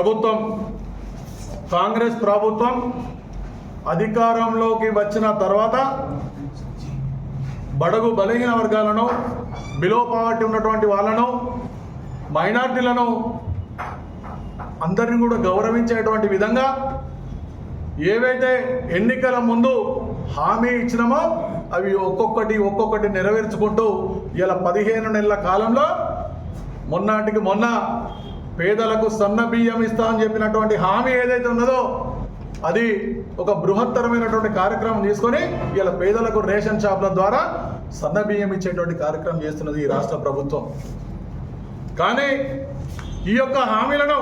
ప్రభుత్వం కాంగ్రెస్ ప్రభుత్వం అధికారంలోకి వచ్చిన తర్వాత బడుగు బలహీన వర్గాలను, బిలో పావర్టీ ఉన్నటువంటి వాళ్ళను, మైనార్టీలను అందరినీ కూడా గౌరవించేటువంటి విధంగా ఏవైతే ఎన్నికల ముందు హామీ ఇచ్చినామో అవి ఒక్కొక్కటి నెరవేర్చుకుంటూ ఇలా 15 నెలల కాలంలో మొన్నటికి మొన్న పేదలకు సన్న బియ్యం ఇస్తా అని చెప్పినటువంటి హామీ ఏదైతే ఉన్నదో అది ఒక బృహత్తరమైనటువంటి కార్యక్రమం తీసుకొని ఇలా పేదలకు రేషన్ షాపుల ద్వారా సన్న బియ్యం ఇచ్చేటువంటి కార్యక్రమం చేస్తున్నది ఈ రాష్ట్ర ప్రభుత్వం. కానీ ఈ యొక్క హామీలను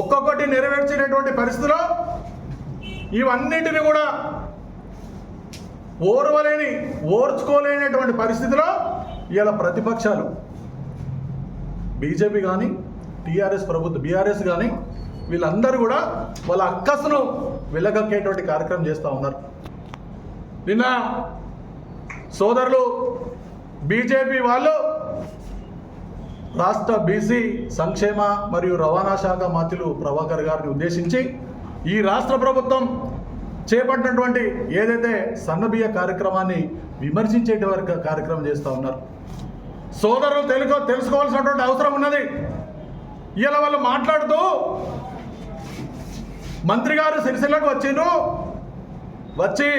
ఒక్కొక్కటి నెరవేర్చేటటువంటి పరిస్థితిలో ఇవన్నిటిని కూడా ఓర్చుకోలేనటువంటి పరిస్థితిలో ఇలా ప్రతిపక్షాలు బీజేపీ కానీ టీఆర్ఎస్ ప్రభుత్వం బీఆర్ఎస్ కానీ వీళ్ళందరూ కూడా వాళ్ళ అక్కసును వెలగక్కేటువంటి కార్యక్రమం చేస్తూ ఉన్నారు. నిన్న సోదరులు బీజేపీ వాళ్ళు రాష్ట్ర బీసీ సంక్షేమ మరియు రవాణా శాఖ మంత్రులు ప్రభాకర్ గారిని ఉద్దేశించి ఈ రాష్ట్ర ప్రభుత్వం చేపట్టినటువంటి ఏదైతే సన్నబియ్య కార్యక్రమాన్ని విమర్శించేటువంటి కార్యక్రమం చేస్తూ ఉన్నారు. సోదరులు తెలుసుకోవాల్సినటువంటి అవసరం ఉన్నది. ఇలా వాళ్ళు మాట్లాడుతూ మంత్రి గారు సిరిసిల్లకు వచ్చి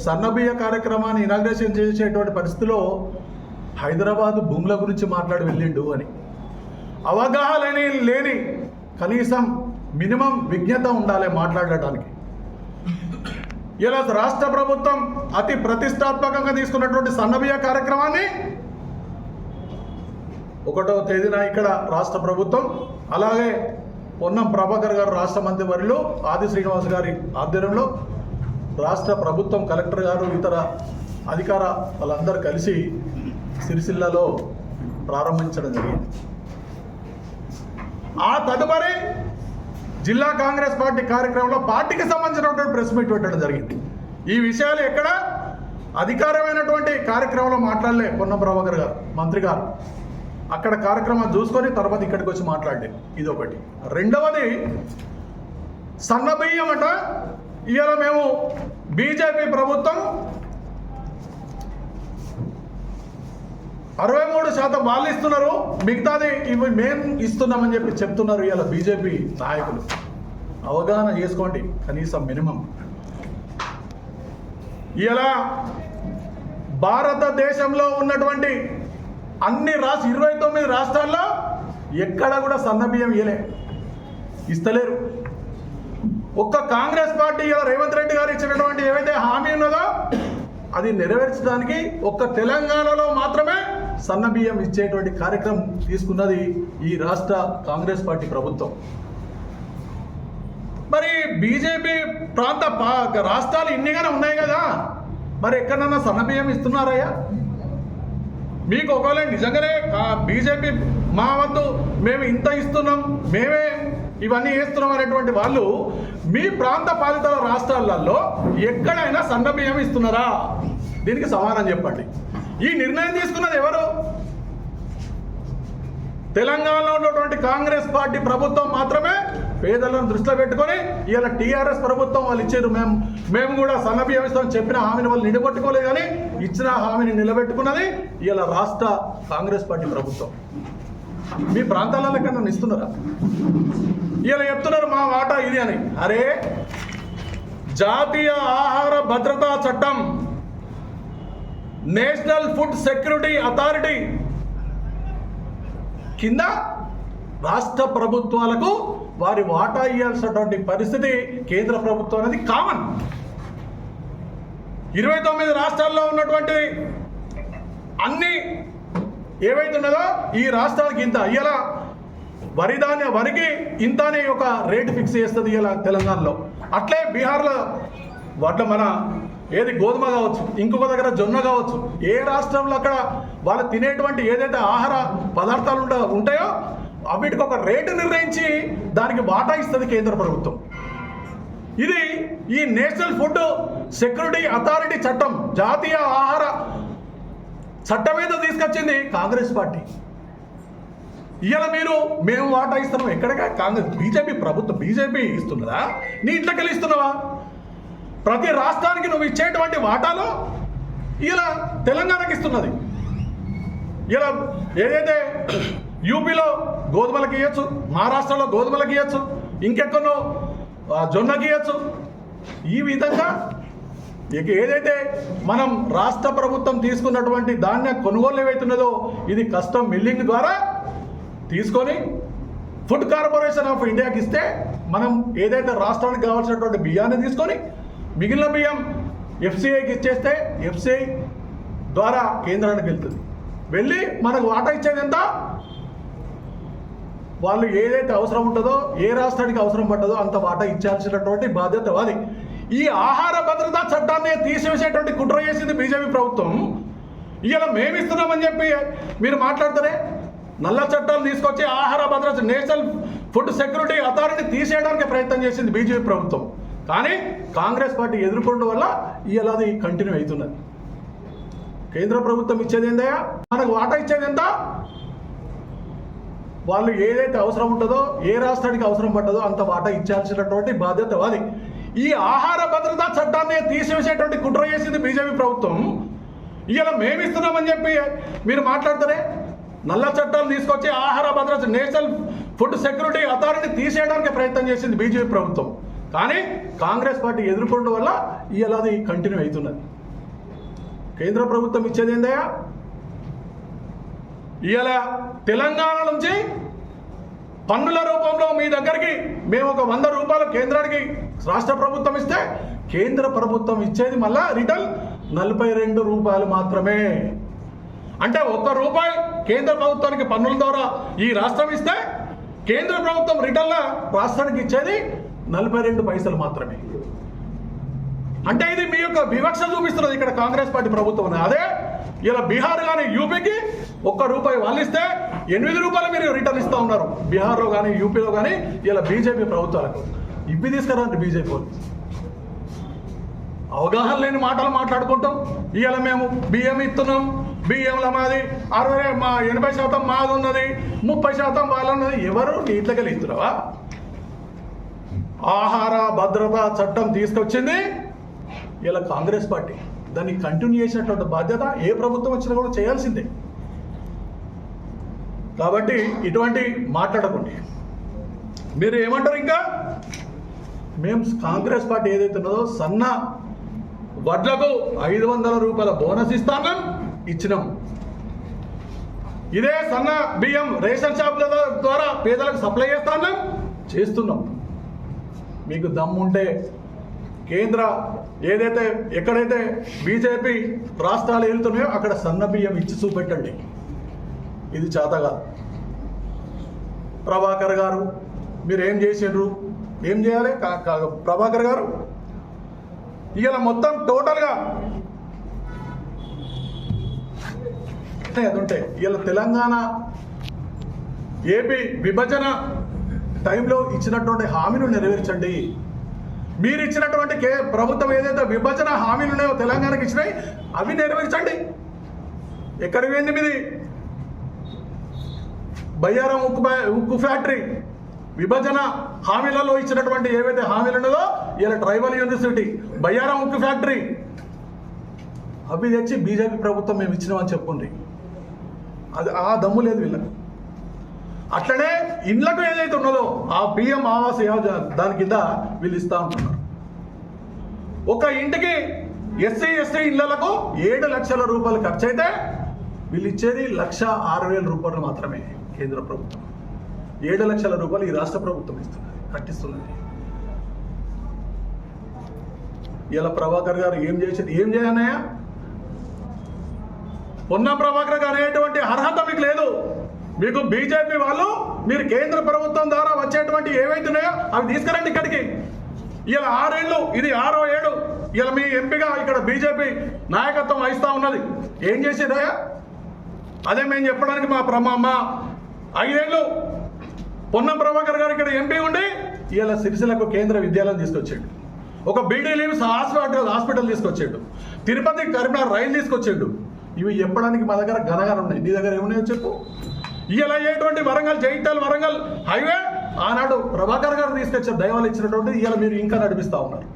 సన్నబియ్య కార్యక్రమాన్ని ఇనాగ్రేషన్ చేసేటువంటి పరిస్థితిలో హైదరాబాద్ భూముల గురించి మాట్లాడి వెళ్ళిండు అని. అవగాహన లేని కనీసం మినిమం విజ్ఞత ఉండాలి మాట్లాడటానికి. ఇలా రాష్ట్ర ప్రభుత్వం అతి ప్రతిష్టాత్మకంగా తీసుకున్నటువంటి సన్నబియ్య కార్యక్రమాన్ని 1వ తేదీన ఇక్కడ రాష్ట్ర ప్రభుత్వం, అలాగే పొన్నం ప్రభాకర్ గారు రాష్ట్ర మంత్రి వర్యులు, ఆది శ్రీనివాస్ గారి ఆధ్వర్యంలో రాష్ట్ర ప్రభుత్వం కలెక్టర్ గారు ఇతర అధికార వాళ్ళందరూ కలిసి సిరిసిల్లలో ప్రారంభించడం జరిగింది. ఆ తదుపరి జిల్లా కాంగ్రెస్ పార్టీ కార్యక్రమంలో పార్టీకి సంబంధించినటువంటి ప్రెస్ మీట్ పెట్టడం జరిగింది. ఈ విషయాలు ఎక్కడ అధికారమైనటువంటి కార్యక్రమంలో మాట్లాడలే పొన్నం ప్రభాకర్ గారు మంత్రి గారు. అక్కడ కార్యక్రమం చూసుకొని తర్వాత ఇక్కడికి వచ్చి మాట్లాడే ఇది ఒకటి. రెండవది సన్నబియ్యం అట ఇవాళ మేము బీజేపీ ప్రభుత్వం 63% వాళ్ళు ఇస్తున్నారు, మిగతాది ఇవి మేము ఇస్తున్నామని చెప్పి చెప్తున్నారు ఇవాళ బీజేపీ నాయకులు. అవగాహన చేసుకోండి కనీసం మినిమం. ఇలా భారతదేశంలో ఉన్నటువంటి అన్ని 29 రాష్ట్రాల్లో ఎక్కడ కూడా సన్నబియ్యం ఇస్తలేరు. ఒక్క కాంగ్రెస్ పార్టీ ఇలా రేవంత్ రెడ్డి గారు ఇచ్చినటువంటి ఏవైతే హామీ ఉన్నదో అది నెరవేర్చడానికి ఒక్క తెలంగాణలో మాత్రమే సన్నబియ్యం ఇచ్చేటువంటి కార్యక్రమం తీసుకున్నది ఈ రాష్ట్ర కాంగ్రెస్ పార్టీ ప్రభుత్వం. మరి బీజేపీ ప్రాంత రాష్ట్రాలు ఇన్నిగానే ఉన్నాయి కదా, మరి ఎక్కడన్నా సన్నబియ్యం ఇస్తున్నారయ్యా? మీకు ఒకవేళ నిజంగానే బీజేపీ మా వద్దు మేము ఇంత ఇస్తున్నాం, మేమే ఇవన్నీ చేస్తున్నాం అనేటువంటి వాళ్ళు మీ ప్రాంత పాలిత రాష్ట్రాలలో ఎక్కడైనా సన్నబియ్యం ఇస్తున్నారా? దీనికి సమాధానం చెప్పండి. ఈ నిర్ణయం తీసుకున్నది ఎవరు? తెలంగాణలో ఉన్నటువంటి కాంగ్రెస్ పార్టీ ప్రభుత్వం మాత్రమే పేదలను దృష్టిలో పెట్టుకొని ఇలా టీఆర్ఎస్ ప్రభుత్వం వాళ్ళు ఇచ్చారు, మేము కూడా సన్నబియ్యం ఇస్తామని చెప్పిన హామీని వాళ్ళు నిలబెట్టుకోలేదు, కానీ ఇచ్చిన హామీని నిలబెట్టుకున్నది ఇలా రాష్ట్ర కాంగ్రెస్ పార్టీ ప్రభుత్వం. మీ ప్రాంతాలలో ఎక్కడ ఇస్తున్నారా? ఇలా చెప్తున్నారు మా వాటా ఇది అని. అరే, జాతీయ ఆహార భద్రతా చట్టం, నేషనల్ ఫుడ్ సెక్యూరిటీ అథారిటీ కింద రాష్ట్ర ప్రభుత్వాలకు వారి వాటా ఇవ్వాల్సినటువంటి పరిస్థితి కేంద్ర ప్రభుత్వం అనేది కామన్. 29 రాష్ట్రాల్లో ఉన్నటువంటి అన్ని ఏవైతే ఉన్నదో ఈ రాష్ట్రానికి ఇంత ఇలా వరికి ఇంత అనే ఒక రేటు ఫిక్స్ చేస్తుంది ఇలా తెలంగాణలో. అట్లే బీహార్లో వాటిలో మన ఏది గోధుమ కావచ్చు, ఇంకొక దగ్గర జొన్న కావచ్చు, ఏ రాష్ట్రంలో అక్కడ వాళ్ళు తినేటువంటి ఏదైతే ఆహార పదార్థాలు ఉంటాయో వీటికి ఒక రేటు నిర్ణయించి దానికి వాటా ఇస్తుంది కేంద్ర ప్రభుత్వం. ఇది ఈ నేషనల్ ఫుడ్ సెక్యూరిటీ అథారిటీ చట్టం, జాతీయ ఆహార చట్టం మీద తీసుకొచ్చింది కాంగ్రెస్ పార్టీ. ఇలా మేము వాటా ఇస్తున్నాం ఎక్కడికా కాంగ్రెస్ బీజేపీ ప్రభుత్వం బీజేపీ ఇస్తున్నదా నీ ఇంట్లోకి ఇస్తున్నావా? ప్రతి రాష్ట్రానికి నువ్వు ఇచ్చేటువంటి వాటాలో ఇలా తెలంగాణకి ఇస్తున్నది. ఇలా ఏదైతే యూపీలో గోధుమలకి ఇవ్వచ్చు, మహారాష్ట్రలో గోధుమలకి ఇవ్వచ్చు, ఇంకెక్కడో జొన్నకి ఇవ్వచ్చు. ఈ విధంగా ఇక ఏదైతే మనం రాష్ట్ర ప్రభుత్వం తీసుకున్నటువంటి ధాన్య కొనుగోలు ఏవైతున్నదో ఇది కస్టమ్ మిల్లింగ్ ద్వారా తీసుకొని ఫుడ్ కార్పొరేషన్ ఆఫ్ ఇండియాకి ఇస్తే మనం ఏదైతే రాష్ట్రానికి కావాల్సినటువంటి బియ్యాన్ని తీసుకొని మిగిలిన బియ్యం ఎఫ్సిఐకి ఇచ్చేస్తే ఎఫ్సిఐ ద్వారా కేంద్రానికి వెళ్తుంది. వెళ్ళి మనకు వాటా ఇచ్చేది ఎంత? వాళ్ళు ఏదైతే అవసరం ఉంటుందో ఏ రాష్ట్రానికి అవసరం పడ్డదో అంత వాటా ఇచ్చాల్సినటువంటి బాధ్యత వాది. ఈ ఆహార భద్రతా చట్టాన్ని తీసివేసేటువంటి కుట్ర చేసింది బీజేపీ ప్రభుత్వం. ఇలా మేమిస్తున్నామని చెప్పి మీరు మాట్లాడతారే. నల్ల చట్టాలు తీసుకొచ్చి ఆహార భద్రత నేషనల్ ఫుడ్ సెక్యూరిటీ అథారిటీ తీసేయడానికి ప్రయత్నం చేసింది బీజేపీ ప్రభుత్వం. కానీ కాంగ్రెస్ పార్టీ ఎదుర్కొండ వల్ల ఇలా అది కంటిన్యూ అవుతున్నది. కేంద్ర ప్రభుత్వం ఇచ్చేది ఏందయ్యా? మనకు వాటా ఇచ్చేది ఎంత? వాళ్ళు ఏదైతే అవసరం ఉంటుందో ఏ రాష్ట్రానికి అవసరం పడ్డదో అంత వాటా ఇచ్చాల్సినటువంటి బాధ్యత వాది. ఈ ఆహార భద్రతా చట్టాన్ని తీసివేసేటువంటి కుట్ర చేసింది బీజేపీ ప్రభుత్వం. ఇలా మేమిస్తున్నామని చెప్పి మీరు మాట్లాడతారే. నల్ల చట్టాలు తీసుకొచ్చి ఆహార భద్రత నేషనల్ ఫుడ్ సెక్యూరిటీ అథారిటీ తీసేయడానికి ప్రయత్నం చేసింది బీజేపీ ప్రభుత్వం. కానీ కాంగ్రెస్ పార్టీ ఎదుర్కొండ వల్ల ఇలా అది కంటిన్యూ అవుతున్నది. కేంద్ర ప్రభుత్వం ఇచ్చేది ఏందయ్యా? ఇలా తెలంగాణ నుంచి పన్నుల రూపంలో మీ దగ్గరికి మేము ఒక 100 రూపాయలు కేంద్రానికి రాష్ట్ర ప్రభుత్వం ఇస్తే కేంద్ర ప్రభుత్వం ఇచ్చేది మళ్ళా రిటర్న్ 42 రూపాయలు మాత్రమే. అంటే 1 రూపాయి కేంద్ర ప్రభుత్వానికి పన్నుల ద్వారా ఈ రాష్ట్రం ఇస్తే కేంద్ర ప్రభుత్వం రిటర్న్లో రాష్ట్రానికి ఇచ్చేది 42 పైసలు మాత్రమే. అంటే ఇది మీ యొక్క వివక్ష చూపిస్తున్నది ఇక్కడ కాంగ్రెస్ పార్టీ ప్రభుత్వం. అదే ఇలా బీహార్ కానీ యూపీకి 1 రూపాయి వాళ్ళు ఇస్తే 8 రూపాయలు మీరు రిటర్న్ ఇస్తూ ఉన్నారు. బీహార్లో కానీ యూపీలో కానీ ఇలా బీజేపీ ప్రభుత్వాలకు ఇవి తీసుకురండి. బీజేపీ వాళ్ళు అవగాహన లేని మాటలు మాట్లాడుకుంటాం. ఇవాళ మేము బియ్యం ఇస్తున్నాం, బియ్యంలో మాది 80% మాది ఉన్నది, 30% వాళ్ళు ఉన్నది. ఎవరు నీట్లకి ఇస్తున్నావా? ఆహార భద్రతా చట్టం తీసుకొచ్చింది ఇలా కాంగ్రెస్ పార్టీ. దాన్ని కంటిన్యూ చేసినటువంటి బాధ్యత ఏ ప్రభుత్వం వచ్చినా కూడా చేయాల్సిందే. కాబట్టి ఇటువంటి మాట్లాడకండి. మీరు ఏమంటారు? ఇంకా మేము కాంగ్రెస్ పార్టీ ఏదైతే ఉన్నదో సన్న వడ్లకు 500 రూపాయల బోనస్ ఇచ్చినాం. ఇదే సన్న బియ్యం రేషన్ షాపుల ద్వారా పేదలకు సప్లై చేస్తున్నాం. మీకు దమ్ముంటే కేంద్ర ఏదైతే ఎక్కడైతే బీజేపీ రాష్ట్రాలు వెళ్తున్నాయో అక్కడ సన్న బియ్యం ఇచ్చి చూపెట్టండి. ఇది చేత కాదు. ప్రభాకర్ గారు మీరు ఏం చేసిండ్రు? ఏం చేయాలి ప్రభాకర్ గారు? ఇవాళ మొత్తం టోటల్గా అది ఉంటే ఇవాళ తెలంగాణ ఏపీ విభజన టైంలో ఇచ్చినటువంటి హామీలు నెరవేర్చండి. మీరు ఇచ్చినటువంటి ప్రభుత్వం ఏదైతే విభజన హామీలు ఉన్నాయో తెలంగాణకి ఇచ్చినాయి అవి నెరవేర్చండి. ఎక్కడికి పోయింది మీది? బయ్యారం ఉక్కు ఫ్యాక్టరీ విభజన హామీలలో ఇచ్చినటువంటి ఏవైతే హామీలు ఉన్నదో ఇలా ట్రైబల్ యూనివర్సిటీ బయ్యారం ఉక్కు ఫ్యాక్టరీ అవి తెచ్చి బీజేపీ ప్రభుత్వం మేము ఇచ్చినామని చెప్పుండ్రి. అది ఆ దమ్ము లేదు వీళ్ళకి. అట్లనే ఇండ్లకు ఏదైతే ఉన్నదో ఆ పిఎం ఆవాస్ యోజన దాని కింద వీళ్ళు ఇస్తా ఉంటున్నారు. ఒక ఇంటికి ఎస్సీ ఇళ్లకు 7 లక్షల రూపాయలు ఖర్చు అయితే వీళ్ళు ఇచ్చేది 1,06,000 రూపాయలు మాత్రమే. కేంద్ర ప్రభుత్వం 7 లక్షల రూపాయలు ఈ రాష్ట్ర ప్రభుత్వం కట్టిస్తున్నది. ఇలా ప్రభాకర్ గారు ఏం చేయాలన్నాయా? పొన్నం ప్రభాకర్ గారు అనేటువంటి అర్హత మీకు లేదు. మీకు బీజేపీ వాళ్ళు మీరు కేంద్ర ప్రభుత్వం ద్వారా వచ్చేటువంటి ఏవైతున్నాయో అవి తీసుకురండి ఇక్కడికి. ఇలా 6 ఏళ్ళు, ఇది 6వ ఏడు. ఇలా మీ ఎంపీగా ఇక్కడ బీజేపీ నాయకత్వం వహిస్తూ ఉన్నది. ఏం చేసేదయ్యా? అదే మేము చెప్పడానికి మా 5 ఏళ్ళు పొన్నం ప్రభాకర్ గారు ఇక్కడ ఎంపీ ఉండి ఇలా సిరిసిల్లకు కేంద్ర విద్యాలయం తీసుకొచ్చాడు. ఒక బీడీ లీవ్స్ హాస్పిటల్ తీసుకొచ్చాడు. తిరుపతి కరీంనగర్ రైలు తీసుకొచ్చాడు. ఇవి చెప్పడానికి మా దగ్గర గనగానే ఉన్నాయి. నీ దగ్గర ఏమున్నాయో చెప్పు. ఇలా అయ్యేటువంటి వరంగల్ జైత్యాల వరంగల్ హైవే ఆనాడు ప్రభాకర్ గారు తీసుకొచ్చిన దైవాలు ఇచ్చినటువంటి ఇలా మీరు ఇంకా నడిపిస్తూ ఉన్నారు.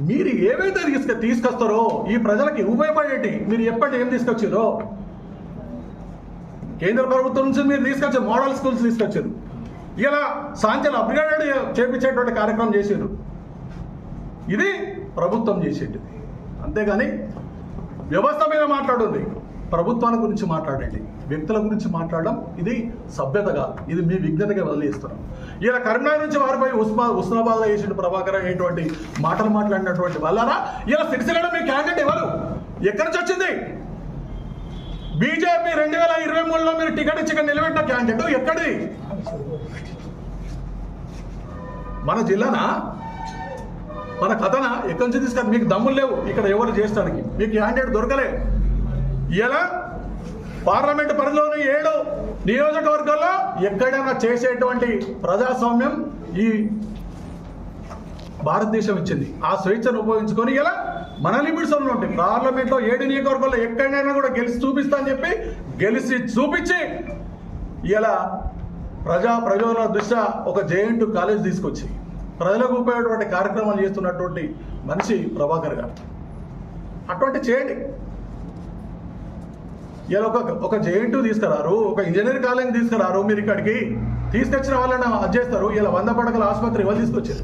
మీరు ఏవైతే తీసుకొస్తారో ఈ ప్రజలకి ఉపయోగపడేటి మీరు ఎప్పటి ఏం తీసుకొచ్చారో, కేంద్ర ప్రభుత్వం నుంచి మీరు తీసుకొచ్చారు, మోడల్ స్కూల్స్ తీసుకొచ్చారు, ఇలా సాంచలు అప్గ్రేడ్ చేపించేటువంటి కార్యక్రమం చేశారు. ఇది ప్రభుత్వం చేసేది. అంతేగాని వ్యవస్థ మీద మాట్లాడండి, ప్రభుత్వాల గురించి మాట్లాడండి, వ్యక్తుల గురించి మాట్లాడడం ఇది సభ్యత కాదు, ఇది మీ విజ్ఞతగా వదిలేస్తున్నాం. ఇలా కరీంనగర్ నుంచి వారిపై ఉస్మానాబాద్లో వేసిన ప్రభాకర్ అనేటువంటి మాటలు మాట్లాడినటువంటి వాళ్ళారా ఇలా సిరిసిల్లలో మీ క్యాండిడేట్ ఎవరు, ఎక్కడి నుంచి వచ్చింది? బీజేపీ 2023లో మీరు టికెట్ ఇచ్చి నిలబెట్టిన క్యాండిడేట్ ఎక్కడి? మన జిల్లానా, మన కథనా? ఎక్కడి నుంచి తీసుకొని మీకు దమ్ములు లేవు ఇక్కడ ఎవరు చేస్తానికి, మీకు క్యాండిడేట్ దొరకలే. ఇలా పార్లమెంట్ పరిధిలోని 7 నియోజకవర్గాల్లో ఎక్కడైనా చేసేటువంటి ప్రజాస్వామ్యం ఈ భారతదేశం ఇచ్చింది. ఆ స్వేచ్ఛను ఉపయోగించుకొని ఇలా మన లిమిట్స్ ఉంటాయి. పార్లమెంట్లో 7 నియోజకవర్గాల్లో ఎక్కడైనా కూడా గెలిచి చూపిస్తా అని చెప్పి గెలిచి చూపించి ఇలా ప్రజల దృష్ట్యా ఒక జేఎన్టీ కాలేజ్ తీసుకొచ్చి ప్రజలకు ఉపయోగపడే కార్యక్రమాలు చేస్తున్నటువంటి మనిషి ప్రభాకర్ గారు. అటువంటి చేయండి. ఇలా ఒక జేఎన్టీ తీసుకురారు, ఒక ఇంజనీరింగ్ కాలేజ్ తీసుకురారు, మీరు ఇక్కడికి తీసుకొచ్చిన వాళ్ళని అది చేస్తారు. ఇలా 100 పడకల ఆసుపత్రి ఎవరు తీసుకొచ్చారు?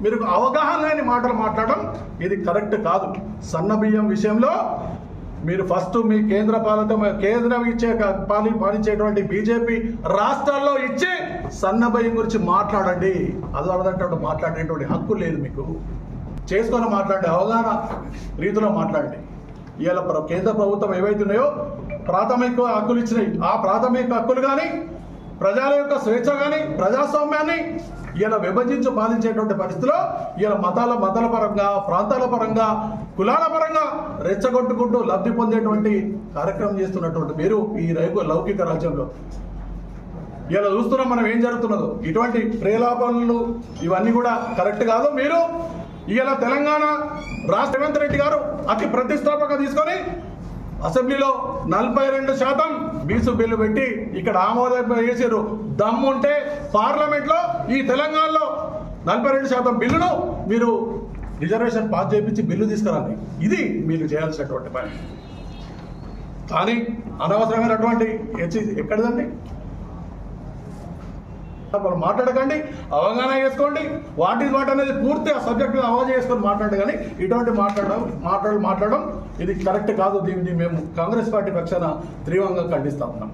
మీరు అవగాహన లేని మాటలు మాట్లాడడం ఇది కరెక్ట్ కాదు. సన్న బియ్యం విషయంలో మీరు ఫస్ట్ మీ కేంద్రం ఇచ్చే పాలించేటువంటి బీజేపీ రాష్ట్రాల్లో ఇచ్చి సన్న బియ్యం గురించి మాట్లాడండి. అది అర్థం మాట్లాడేటువంటి హక్కు లేదు మీకు. చేసుకొని మాట్లాడే అవగాహన రీతిలో మాట్లాడండి. ఇవాళ కేంద్ర ప్రభుత్వం ఏవైతున్నాయో ప్రాథమిక హక్కులు ఇచ్చినాయి, ఆ ప్రాథమిక హక్కులు కానీ ప్రజల యొక్క స్వేచ్ఛ కానీ ప్రజాస్వామ్యాన్ని ఇలా విభజించి పాలించేటువంటి పరిస్థితిలో ఇలా మతాల పరంగా, ప్రాంతాల పరంగా, కులాల పరంగా రెచ్చగొట్టుకుంటూ లబ్ధి పొందేటువంటి కార్యక్రమం చేస్తున్నటువంటి మీరు ఈ లౌకిక రాజ్యంలో ఇలా చూస్తున్నాం మనం ఏం జరుగుతున్నదో. ఇటువంటి ప్రేలాపనలు ఇవన్నీ కూడా కరెక్ట్ కాదు. మీరు ఇలా తెలంగాణ రాష్ట్ర రేవంత్ రెడ్డి గారు అతి ప్రతిష్టాపక తీసుకొని అసెంబ్లీలో 42% బీసు బిల్లు పెట్టి ఇక్కడ ఆమోదం చేశారు. దమ్ముంటే పార్లమెంట్లో ఈ తెలంగాణలో 42% బిల్లును మీరు రిజర్వేషన్ పాస్ చేయించి బిల్లు తీసుకురండి. ఇది మీరు చేయాల్సినటువంటి పని. కానీ అనవసరమైనటువంటి ఎక్కడిదండి మాట్లాడకండి, అవగాహన చేసుకోండి. వాట్ అనేది పూర్తి ఆ సబ్జెక్ట్ అవగాహన చేసుకొని మాట్లాడండి. కానీ ఇటువంటి మాట్లాడడం ఇది కరెక్ట్ కాదు. దీన్ని మేము కాంగ్రెస్ పార్టీ పక్షాన తీవ్రంగా ఖండిస్తా ఉన్నాం.